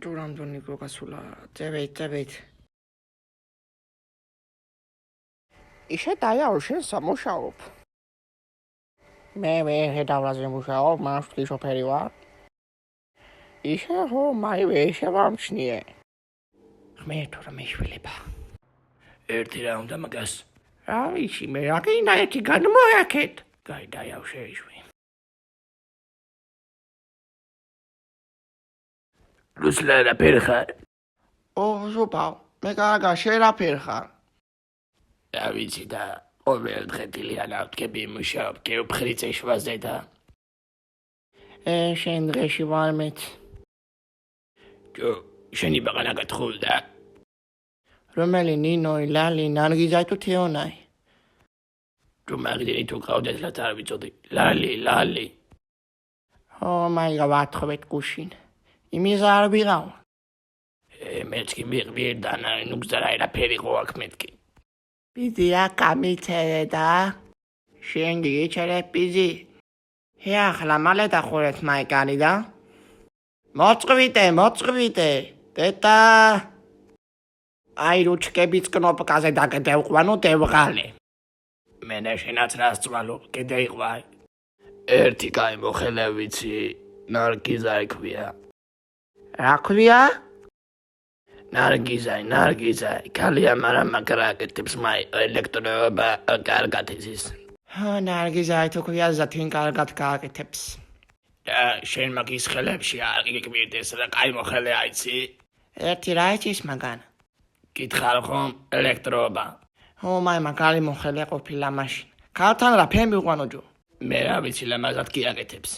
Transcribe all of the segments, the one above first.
თუ რამდენი გოგასულა წევით ისე დაიარო შენ სამუშაობ მე ხედავაზე მუშაობ მასწავლი შოფერი ვარ ისე ხო მაივე შევამჩნიე მე თუ რა მეშვილება ერთი რა უნდა მაგას რა ვიცი მე რაკინა ერთი განმოაკეთ გაიდაიავ შეიშვი Ruslan rapper xar. ზუბავ, მე კარგა შენ რაფერ ხარ? რა ვიცი და ყოველ დღეთილიან ავდგები მუშაობ გეოფხრიცე შვაზე და შენ დღეში ვარ მეც. ჯო, შენი ბაღანა გათხოვდა. რომელი ნინოი, ლალი, ნარგიზაი თუ თეონაი? ჯო მაგდენი თუ ყავდეთ რა არ ვიცოდი. ლალი. მაიგა ვათხოვეთ გუშინ. იმის არ ვიღავ. მეც კი მიღბირდა ნუგზარაი რაფერი ხო აქ მეთქი. ბიძი რა გამიცერე და შენ გიჩერე ბიძი. ახლა მალე დახურეთ მაიკარი და მოწყვიტე დედა აი რუჩკების კნოპკაზე დაგდევყვანო დევღალე. მე შენაც რას წვალო კიდეიყვაი. ერთი კაი მოხელე ვიცი ნარგიზაი ქვია. რა ქვია? ნარგიზაი, კალია მაგრამ მაგრაკეთებს მაი ელექტროობა კარგად იზის. ნარგიზაი თუ ქვია ზათინ კარგად გააკეთებს. და შენ მაგის ხელებში არ გიკვირდეს რა კაი მოხელე აიცი? ერთი რა იცის მაგან? გითხარ ხომ ელექტროობა. მაი მაგარი მოხელე ყოფილა მაშინ. ქალთან რა ფენ მიყვანო ჯო? მე რა ვიცი ლამაზად გიაკეთებს.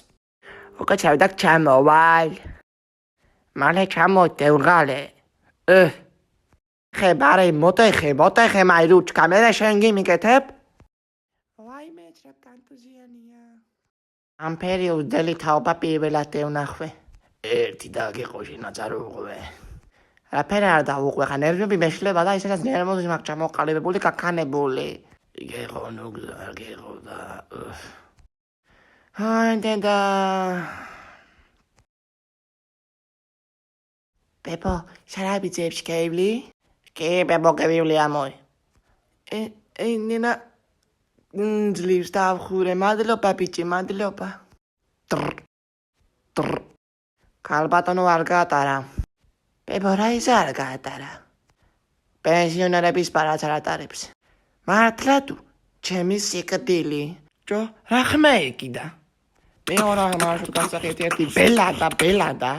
უკაცრავი და ჩამოვალ. მალე ჩამოდევღალე. ხებარე მოტეხე მაი რუჩკა მე შენ გიმიკეთებ? ვაიმე რა კანტუზიანია. ამ პერიოდელი თაობა პირველად ევნახვე. ერთი დაგიყო შენაც არ უყვე. რაფერი არ დაუყვე ხა ნერვები მეშლება და ისედაც ნერვოზი მაგ ჩამოყალიბებული კაკანებული. გეღო ნუგზარ გეღო და დედა Pepo, შარაბი ძებში გეივლი? კი, პეპო გევივლია მოი. ნინა ძლივს დავხურე, მადლობა ბიჭი, მადლობა. ქალბატონო არ გაატარა. პეპო რა ის არ გაატარა. პენსიონერების პარაც არ ატარებს. მართლა თუ ჩემი სიკვდილი. ჯო, რა ხმა ეკიდა? მეორე მარშრუტ გასახეთ ერთი ბელადა.